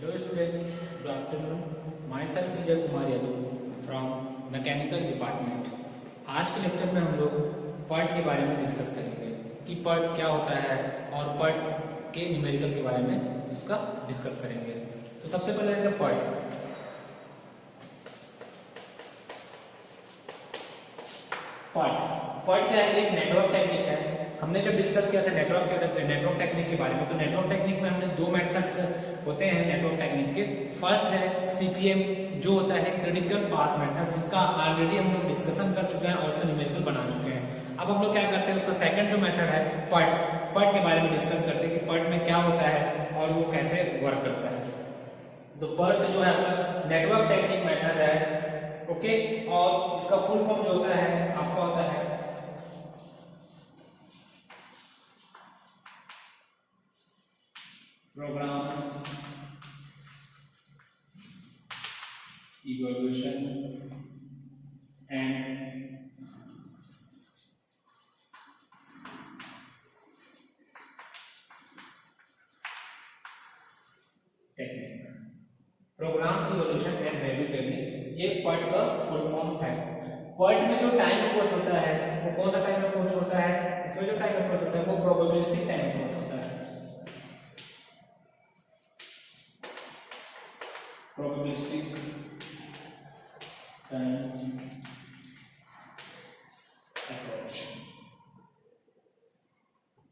Hello student, good afternoon. Myself Vijay Kumar Yadav from mechanical department. आज के lecture में हम लोग पर्ट के बारे में डिस्कस करेंगे कि पर्ट क्या होता है और पर्ट के न्यूमेरिकल के बारे में उसका डिस्कस करेंगे। तो सबसे पहले है पर्ट। पर्ट क्या है? एक नेटवर्क टेक्निक है। हमने जब डिस्कस किया था नेटवर्क टेक्निक के बारे में, तो नेटवर्क टेक्निक में हमने दो मेथड्स होते हैं नेटवर्क टेक्निक के। फर्स्ट है सीपीएम, जो होता है क्रिटिकल पाथ मेथड, जिसका ऑलरेडी हम लोग डिस्कशन कर चुके हैं और उसका न्यूमेरिकल बना चुके हैं। अब हम लोग क्या करते हैं, उसका सेकंड जो मेथड है पर्ट के बारे में डिस्कस करते हैं कि पर्ट में क्या होता है और वो कैसे वर्क करता है। तो पर्ट जो है आपका नेटवर्क टेक्निक मेथड है, ओके। और इसका फुल फॉर्म जो होता है आपका होता है program evolution and technique. Program evolution and value technique, ये पर्ट का फुल फॉर्म है। पर्ट में जो टाइम अप्रोच होता है वो कौन सा टाइम अप्रोच होता है? इसमें जो टाइम अप्रोच होता है वो प्रोबेबिलिस्टिक टाइम अप्रोच होता है। Probabilistic time approach.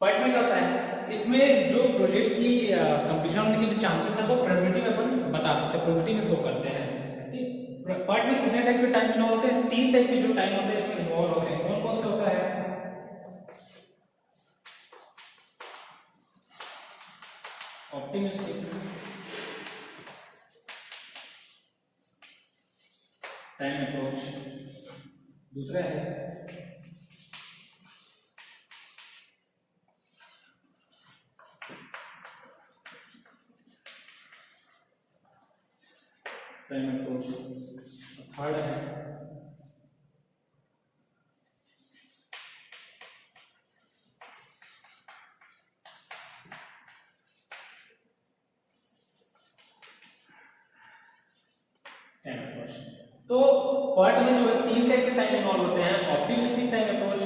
पर्ट में क्या होता है, इसमें जो प्रोजेक्ट की कंप्लीशन होने की जो चांसेस है वो प्रोबेबिलिटी में अपन बता सकते हैं, प्रोबेबिलिटी में शो करते हैं। पर्ट में कितने टाइप के टाइम इन्वॉल्व होते हैं? 3 टाइप के जो टाइम होते हैं इसमें इन्वॉल्व होते हैं। कौन कौन से होता है? ऑप्टिमिस्टिक टाइम अप्रोच, दूसरा है टाइम अप्रोच, थर्ड है टाइम अप्रोच। तो पर्ट में जो है 3 टाइप के टाइम इन्वॉल्व होते हैं, optimistic time approach,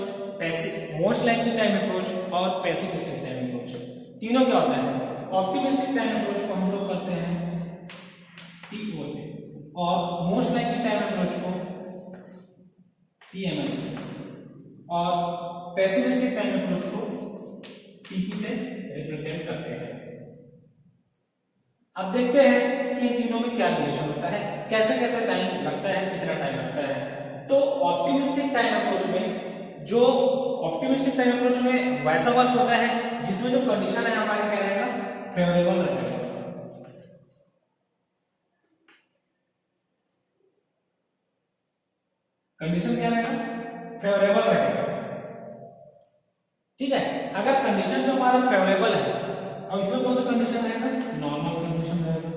most likely time approach और पेसिमिस्टिक टाइम अप्रोच। तीनों क्या होता है? ऑप्टिमिस्टिक टाइम अप्रोच को हम लोग करते हैं टीओ से और मोस्ट लाइकली टाइम अप्रोच को पीएमएल से और पेसिमिस्टिक टाइम अप्रोच को टीपी से रिप्रेजेंट करते हैं। अब देखते हैं कि तीनों में क्या रिलेशन होता है, कैसे कैसे टाइम लगता है, कितना टाइम लगता है। तो ऑप्टिमिस्टिक टाइम अप्रोच में वैसा वर्क होता है जिसमें जो कंडीशन है हमारे क्या रहेगा, फेवरेबल रहेगा। कंडीशन क्या रहेगा? फेवरेबल रहेगा, ठीक है। अगर कंडीशन जो हमारा फेवरेबल है, और इसमें कौन सा कंडीशन रहेगा? नॉर्मल कंडीशन रहेगा,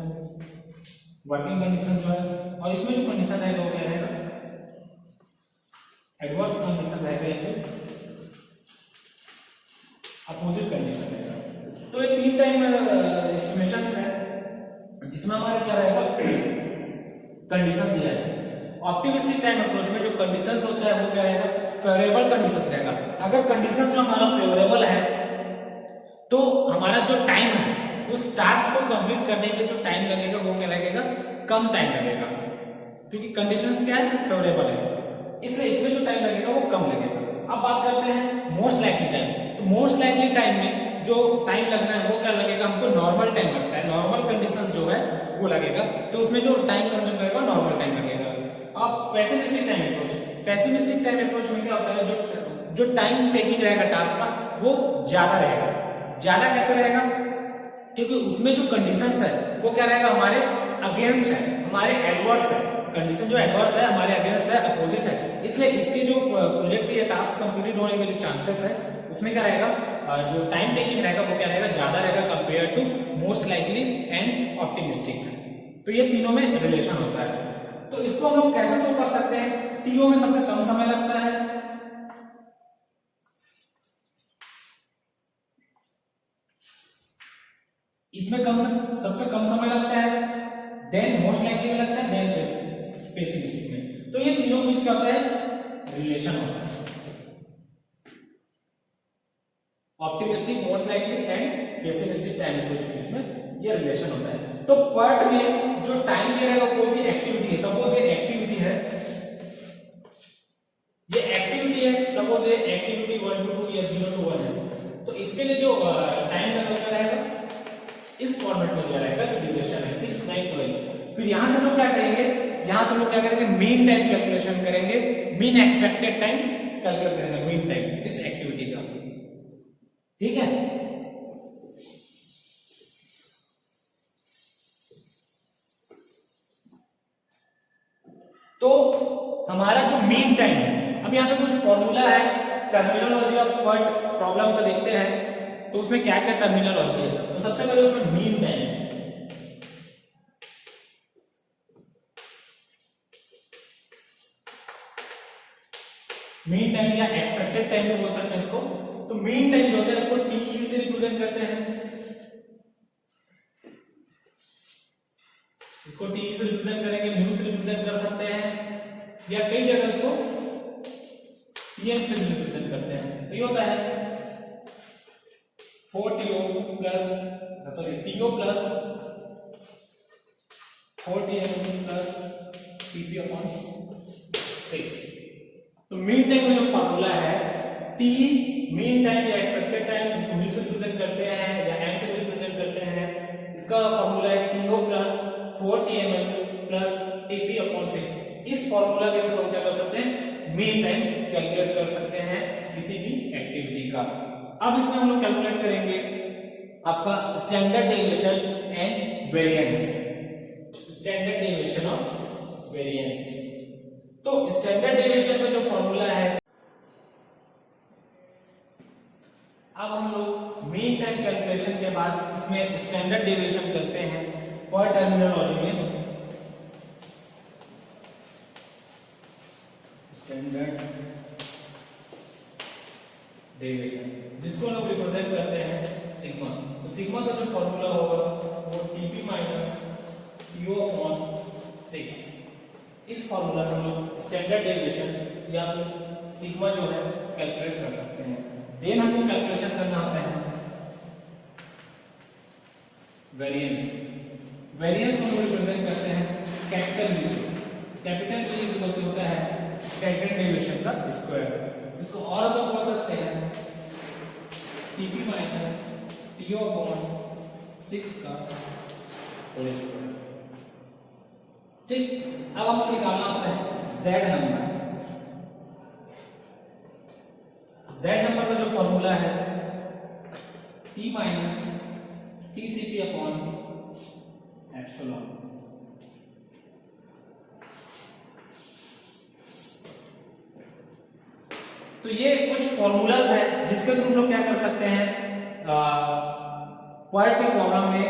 वर्किंग कंडीशन जो है। और इसमें जो कंडीशन रहेगा वो क्या रहेगा? एडवर्स कंडीशन रहेगा या फिर अपोजिट कंडीशन रहेगा। तो ये 3 टाइम एस्टिमेशंस है जिसमें हमारा क्या रहेगा, कंडीशन दिया है। ऑप्टिमिस्टिक टाइम अप्रोच में जो कंडीशंस होता है वो क्या रहेगा? फेवरेबल कंडीशन रहेगा। अगर कंडीशन जो हमारा फेवरेबल है तो हमारा जो टाइम है उस टास्क को कंप्लीट करने के लिए जो टाइम लगेगा वो क्या लगेगा? कम टाइम लगेगा, क्योंकि कंडीशंस क्या है? फेवरेबल है, इसलिए इसमें जो टाइम लगेगा वो कम लगेगा। अब बात करते हैं मोस्ट लाइकली टाइम। तो मोस्ट लाइकली टाइम में जो टाइम लगना है वो क्या लगेगा? हमको नॉर्मल टाइम लगता है, नॉर्मल कंडीशंस जो है वो लगेगा, तो उसमें जो टाइम कंज्यूम करेगा नॉर्मल टाइम लगेगा। अब पेसिमिस्टिक टाइम अप्रोच में क्या होता है, जो टाइम टेकिंग रहेगा टास्क का वो ज्यादा रहेगा। ज्यादा कैसे रहेगा? क्योंकि उसमें जो कंडीशंस है वो क्या रहेगा? हमारे अगेंस्ट है, हमारे एडवर्स है। कंडीशन जो एडवर्स है हमारे अगेंस्ट है, अपोजिट है, इसलिए इसके जो प्रोजेक्ट के टास्क कंप्लीट होने के जो चांसेस है उसमें क्या रहेगा, जो टाइम टेकिंग रहेगा वो क्या रहेगा? ज्यादा रहेगा compare to most likely and optimistic. तो ये तीनों में रिलेशन होता है। तो इसको हम लोग कैसे शो कर सकते हैं? टीओ में सबसे कम समय लगता है, इसमें सबसे कम समय लगता है, देन मोस्ट लाइकली में लगता है, देन पेसिमिस्टिक में। तो ये तीनों के बीच क्या होता है, रिलेशन होता है, optimistic, most likely and pessimistic time approach के इसमें ये रिलेशन होता है। तो पर्ट में जो टाइम दिया रहेगा कोई भी एक्टिविटी है, सपोज ये एक्टिविटी है, ये एक्टिविटी है, सपोज ये एक्टिविटी 1 to 2 या 0 to 1 है, तो इसके लिए जो टाइम लगता रहेगा इस फॉर्मेट में दिया रहेगा, जो ड्यूरेशन है 6, 9, 12। फिर यहां से हम लोग क्या करेंगे, यहां से हम लोग क्या करेंगे, मीन टाइम कैलकुलेशन करेंगे, मीन एक्सपेक्टेड टाइम कैलकुलेट करेंगे, मीन टाइम इस एक्टिविटी का, ठीक है। तो हमारा जो मीन टाइम है, अब यहाँ पे कुछ फॉर्मूला है, टर्मिनोलॉजी ऑफ वर्ड प्रॉब्लम का देखते हैं, तो उसमें क्या क्या टर्मिनोलॉजी है। तो सबसे पहले उसमें मीन टाइम, मीन टाइम या एक्सपेक्टेड टाइम भी बोल सकते हैं इसको। तो मीन टाइम जो होता है इसको टी से रिप्रेजेंट करते हैं, इसको टी से रिप्रेजेंट करेंगे, म्यू से रिप्रेजेंट कर सकते हैं, या कई जगह इसको टीएम से रिप्रेजेंट करते हैं। तो ये होता है 4TO plus T O plus 4TM plus T P upon 6। तो मीन टाइम का जो फॉर्मूला है, टी मीन टाइम या एक्सपेक्टेड टाइम, इसको वी से रिप्रेजेंट करते हैं या एम से रिप्रेजेंट करते हैं, इसका फॉर्मूला है T O plus 4TML plus T P upon 6। इस फॉर्मूला के थ्रू हम क्या कर सकते हैं, मीन टाइम कैलकुलेट कर सकते हैं किसी भी एक्टिविटी का। अब इसमें हम लोग कैलकुलेट करेंगे आपका standard deviation and variance, standard deviation of variance. तो स्टैंडर्ड डेविएशन का जो फॉर्मूला है, अब हम लोग मीन टाइम कैलकुलेशन के बाद इसमें स्टैंडर्ड डेविएशन करते हैं पर टर्मिनोलॉजी में, स्टैंडर्ड डेविएशन जिसको लोग रिप्रेजेंट करते हैं सिग्मा। तो सिग्मा का जो फॉर्मूला होगा वो टीपी माइनस टीओ अपॉन 6। इस फॉर्मूला से हम लोग स्टैंडर्ड डेविएशन या सिग्मा जो है कैलकुलेट कर सकते हैं। देन हमको कैलकुलेशन करना होता है वेरिएंस। वेरिएंस को रिप्रेजेंट करते हैं कैपिटल वी से, कैपिटल वी इक्वल होता है स्टैंडर्ड डेविएशन का स्क्वायर। इसको और हम बोल सकते हैं टीपी माइनस टीओ अपॉन 6 का होल स्क्वायर, ठीक। अब हमको निकालना होता है जेड नंबर। जेड नंबर का जो फॉर्मूला है T minus T C P upon epsilon. तो ये कुछ फॉर्मूलाज है जिसके थ्रू हम लोग क्या कर सकते हैं, पार्ट के प्रॉब्लम में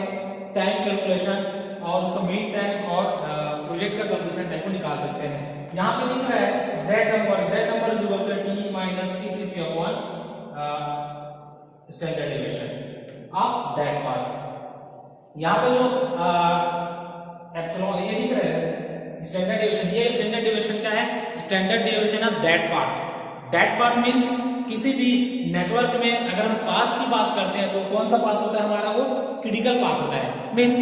टाइम कैलकुलेशन और उसका मीन टाइम और प्रोजेक्ट का कंप्लीशन टाइम को निकाल सकते हैं। यहाँ पे दिख रहा है Z number is equal to T minus T C P upon standard deviation of that path. यहाँ पे जो एप्सिलॉन ये दिख रहा है स्टैंडर्ड डेविएशन, ये स्टैंडर्ड डेविएशन क्या है, standard deviation of that path. That path means किसी भी नेटवर्क में अगर हम पाथ की बात करते हैं तो कौन सा पाथ होता है हमारा, वो क्रिटिकल पाथ होता है। मींस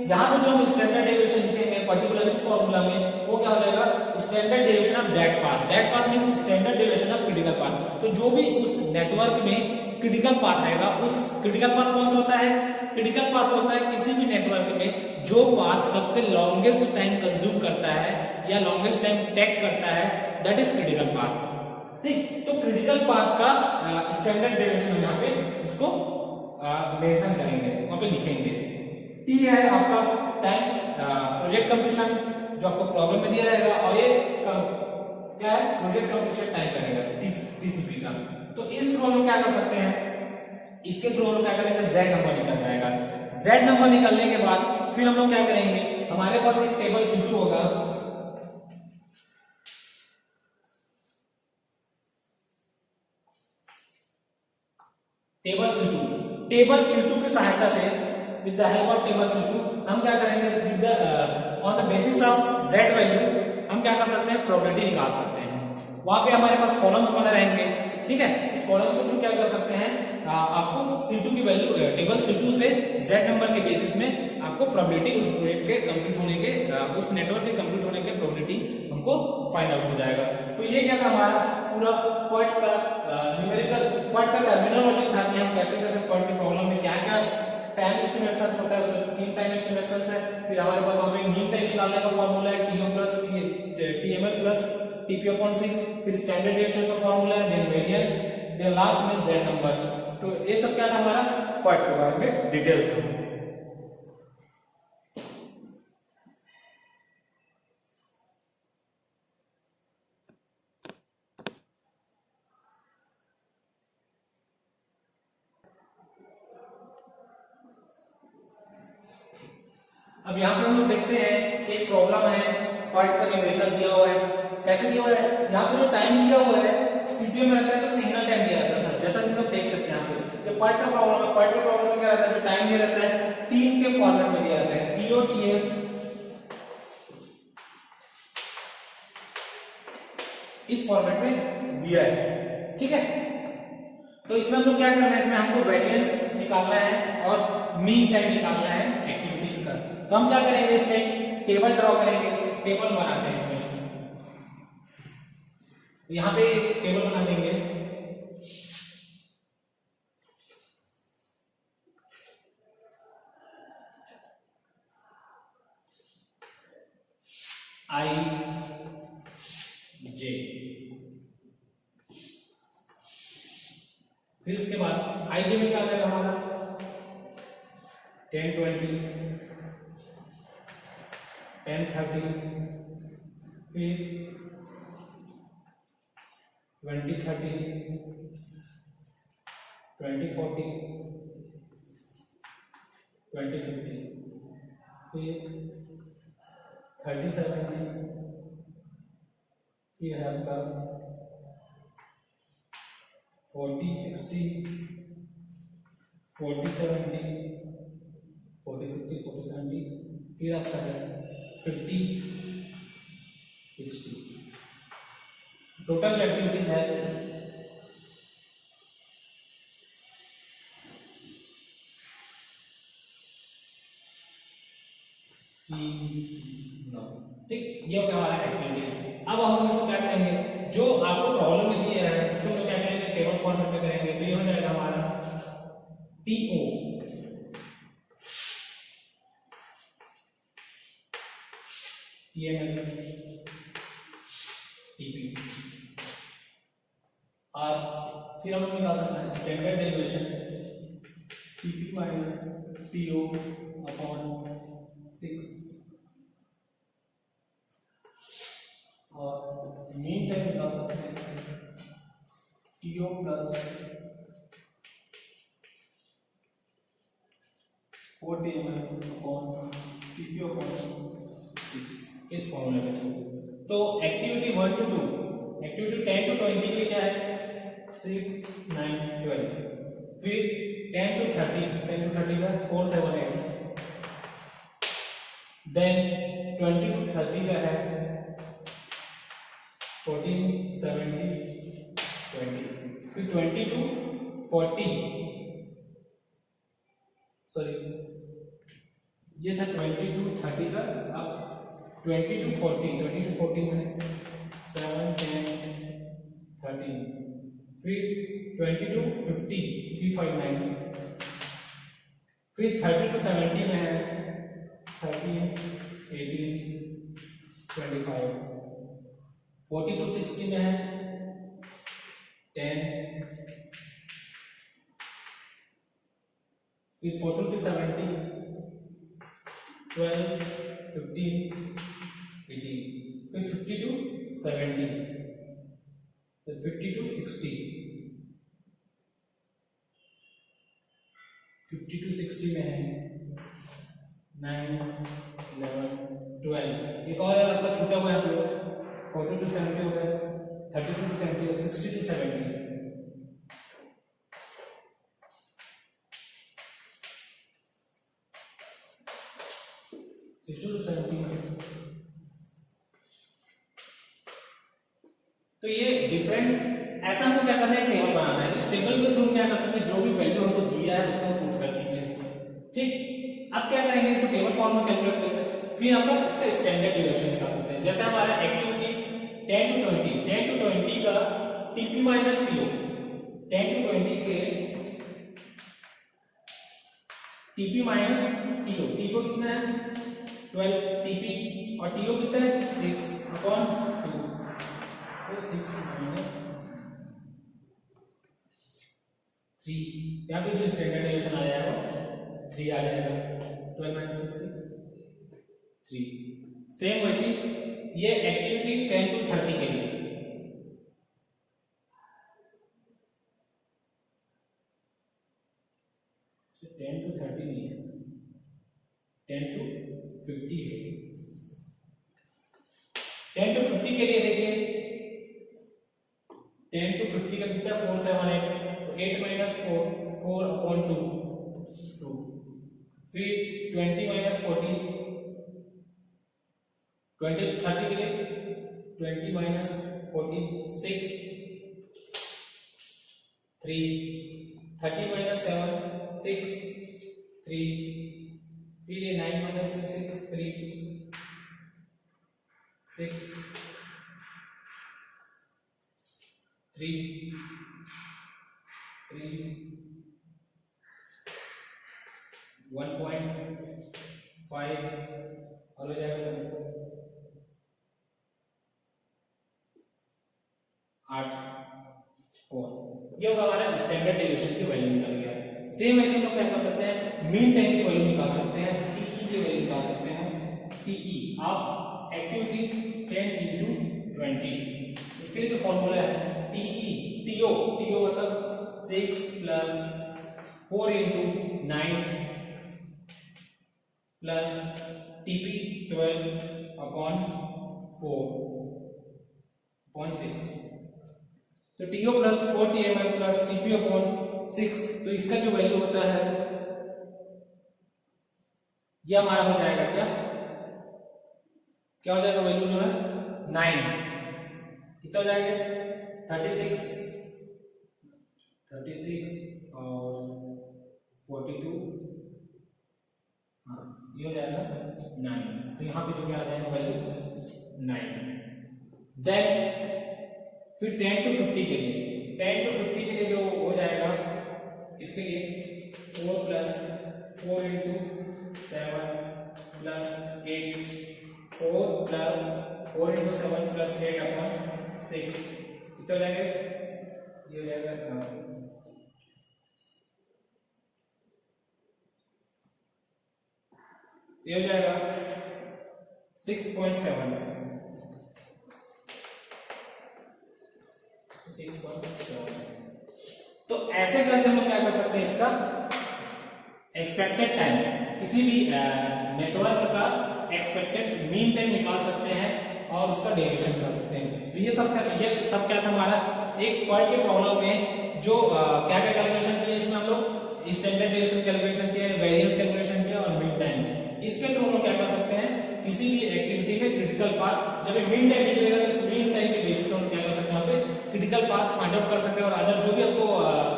यहाँ पे जो हम स्टैंडर्ड डेविएशन लिखेंगे पर्टिकुलर इस फॉर्मूला में, वो क्या हो जाएगा, standard deviation of that path. That path means standard deviation of critical path. तो जो भी उस नेटवर्क में क्रिटिकल पाथ आएगा, उस क्रिटिकल पाथ कौन सा होता है, क्रिटिकल पाथ होता है किसी भी नेटवर्क में जो पाथ सबसे लॉन्गेस्ट टाइम कंज्यूम करता है या लॉन्गेस्ट टाइम टेक करता है, दैट इज क्रिटिकल पाथ, ठीक। तो क्रिटिकल पाथ का स्टैंडर्ड डेविएशन यहाँ पे उसको मेंशन करेंगे, वहां पे लिखेंगे। टी है आपका टाइम प्रोजेक्ट कंप्लीशन जो आपको प्रॉब्लम में दिया रहेगा, और ये क्या है, प्रोजेक्ट कंप्लीशन टाइम करेगा टीसीपी का। तो इस थ्रू हम क्या कर सकते हैं, इसके थ्रू हम क्या करेंगे, जेड नंबर निकल जाएगा। जेड नंबर निकलने के बाद फिर हम लोग क्या करेंगे, हमारे पास एक टेबल C2 होगा, टेबल C2 की सहायता से with the help of table C2 हम क्या करेंगे, with the on the basis of Z value हम क्या कर सकते हैं, प्रोबेबिलिटी निकाल सकते हैं। वहां पे हमारे पास कॉलम्स बने रहेंगे, ठीक है। इस कॉलम्स के थ्रू क्या कर सकते हैं, आपको C2 की वैल्यू टेबल C2 से Z नंबर के बेसिस में आपको प्रोबेबिलिटी उस प्रोजेक्ट के कंप्लीट होने के उस नेटवर्क के कंप्लीट होने के प्रोबेबिलिटी हमको फाइंड आउट हो जाएगा। तो ये क्या था हमारा पूरा पॉइंट का न्यूमेरिकल पॉइंट का टर्मिनोलॉजी था कि हम कैसे कैसे पॉइंट की प्रॉब्लम में क्या क्या टाइम एस्टिमेशन होता है, उसमें 3 टाइम एस्टिमेशन है। फिर हमारे पास वहां पे मीन टाइम निकालने का फॉर्मूला है TO plus TML plus TP/6, फिर स्टैंडर्ड डेविएशन का फॉर्मूला है, देन वेरिएंस, देन लास्ट में Z नंबर। तो ये सब क्या था हमारा पॉइंट के बारे में डिटेल था। अब यहाँ पे हम लोग देखते हैं एक प्रॉब्लम है, पॉइंट का न्यूमेरिकल दिया हुआ है। कैसे दिया हुआ है, यहाँ पे जो टाइम दिया हुआ है सीपीयू में रहता है तो सिंगल टाइम दिया रहता है, जैसा कि आप देख सकते हैं यहाँ पे। ये पॉइंट का प्रॉब्लम है, पॉइंट के प्रॉब्लम में क्या रहता है, जो टाइम दिया रहता है 3 के फॉर्मेट में दिया रहता है, TOTM इस फॉर्मेट में दिया है, ठीक है। तो इसमें हम लोग क्या करना है, इसमें हमको वेरिएंस निकालना है और मीन टाइम निकालना है एक्टिविटीज का। तो हम क्या करेंगे, इसमें टेबल ड्रॉ करेंगे, टेबल बनाते हैं इसमें। तो यहाँ पे टेबल बना देंगे, I J, फिर इसके बाद I J में क्या आ जाएगा हमारा 10 20 10 30, फिर 20 30 20 40 20 50, फिर 30 70, फिर है आपका 40 60 40 70 40 60 40 70, फिर आपका है 50 60। टोटल एक्टिविटीज है 9, ठीक। ये हो गया हमारा एक्टिविटीज। अब हम लोग इसको क्या करेंगे, जो आपको प्रॉब्लम में दिया है उसको हम लोग क्या करेंगे, टेबल फॉर्मेट में करेंगे। तो ये हो जाएगा हमारा TO TML TP, और फिर हम निकाल सकते हैं standard deviation TP minus TO upon 6, और मीन टाइम निकाल सकते हैं TO plus 4TML upon TP upon 6 इस फॉर्मूले के थ्रू। तो एक्टिविटी 1 to 2, एक्टिविटी 10 to 20 के लिए क्या है 6 9 12, फिर 10 to 30 का 4 7 8, देन 20 to 30 का है 14 17 20, फिर 20 to 40 सॉरी ये था 20 to 30 का। अब 20 to 40 में 7 10 13, फिर 20 to 50 3 5 9, फिर 30 to 70 में है 13 18 25, 40 to 60 में है 10, फिर 40 to 70 12 15 18, फिर 50 to 70, फिर 50 to 60, 50 to 60 में है 9 11 12। एक और आपका छूटा हुआ है आप लोग 40 to 70 हो गया, 32 to 70, 60 to 70। 60 to 70। तो ये डिफरेंट, ऐसा हमको क्या करना है, टेबल बनाना है। इस टेबल के थ्रू क्या कर सकते हैं, जो भी वैल्यू हमको दिया है उसको पुट कर दीजिए। ठीक, अब क्या करेंगे, इसको टेबल फॉर्म में कैलकुलेट करते, फिर हम लोग इसका स्टैंडर्ड ड्यूरेशन निकाल सकते हैं। जैसे हमारा एक्टिविटी 10 to 20 का टीपी माइनस टीओ, 10 to 20 के टीपी माइनस टीओ, टीओ कितना है 12 टीपी और टीओ कितना है 6/2, तो 6 माइनस 3, यहाँ पे जो स्टैंडर्ड डेविएशन आ जाएगा 3 आ जाएगा, 12 माइनस 6 3। सेम वैसी ये एक्टिविटी 10 to 30 के लिए, तो 10 to 30 नहीं है, 10 to 50 है। 10 to 50 के लिए देखिए, 10 to 50 का कितना 4 7 8, तो 8 माइनस 4 4/2 2, फिर 20 माइनस 40, 20 to 30 के लिए 20 माइनस 40 6 3, 30 माइनस 7 6 3, फिर ये 9 माइनस 6 3 6 3 3 1.5 और हो जाएगा 8 4। ये होगा हमारा स्टैंडर्ड डेविएशन की वैल्यू निकल गया। सेम ऐसे हम लोग क्या कर सकते हैं, मीन टाइम की वैल्यू निकाल सकते हैं, टीई की वैल्यू निकाल सकते हैं। टीई ऑफ एक्टिविटी 10 into 20, उसके लिए जो फॉर्मूला है टीई, टीओ मतलब 6 plus 4 into 9 plus टीपी 12/4/6, तो T O plus 4TMI plus T P upon 6, तो इसका जो वैल्यू होता है ये हमारा हो जाएगा क्या हो जाएगा, वैल्यू जो है 9, कितना हो जाएगा 36 और 42, हाँ ये हो जाएगा 9, तो यहाँ पे जो क्या आ जाएगा वैल्यू 9। देन फिर 10 to 50 के लिए, 10 to 50 के लिए जो हो जाएगा, इसके लिए 4 plus 4 into 7 plus 8, 4 plus 4 into 7 plus 8/6, कितना हो जाएगा, ये हो जाएगा ये हो जाएगा 6.7। तो ऐसे करके हम लोग क्या कर सकते हैं, इसका एक्सपेक्टेड टाइम, किसी भी नेटवर्क का एक्सपेक्टेड मीन टाइम निकाल सकते हैं और उसका डेरिवेशन कर सकते हैं। तो ये सब क्या था हमारा एक पार्ट के प्रॉब्लम में, जो क्या क्या कैलकुलेशन किए इसमें हम लोग, स्टैंडर्ड डेविएशन कैलकुलेशन किए, वेरिएंस कैलकुलेशन किए और मीन टाइम। इसके थ्रू हम लोग क्या कर सकते हैं, किसी भी एक्टिविटी में क्रिटिकल पाथ, जब मीन टाइम निकलेगा तो मीन टाइम के बेसिस पर हम क्या कर सकते हैं, यहाँ पे क्रिटिकल पाथ फाइंड आउट कर सकते हैं, और अदर जो भी आपको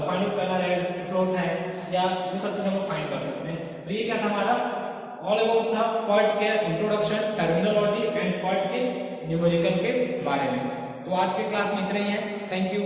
फाइंड आउट करना है, जैसे फ्लोट है या वो सब चीजें हम लोग फाइंड कर सकते हैं। तो ये क्या था हमारा ऑल अबाउट था पर्ट के इंट्रोडक्शन, टर्मिनोलॉजी एंड पर्ट के न्यूमेरिकल के बारे में। तो आज के क्लास में इतना ही है, थैंक यू।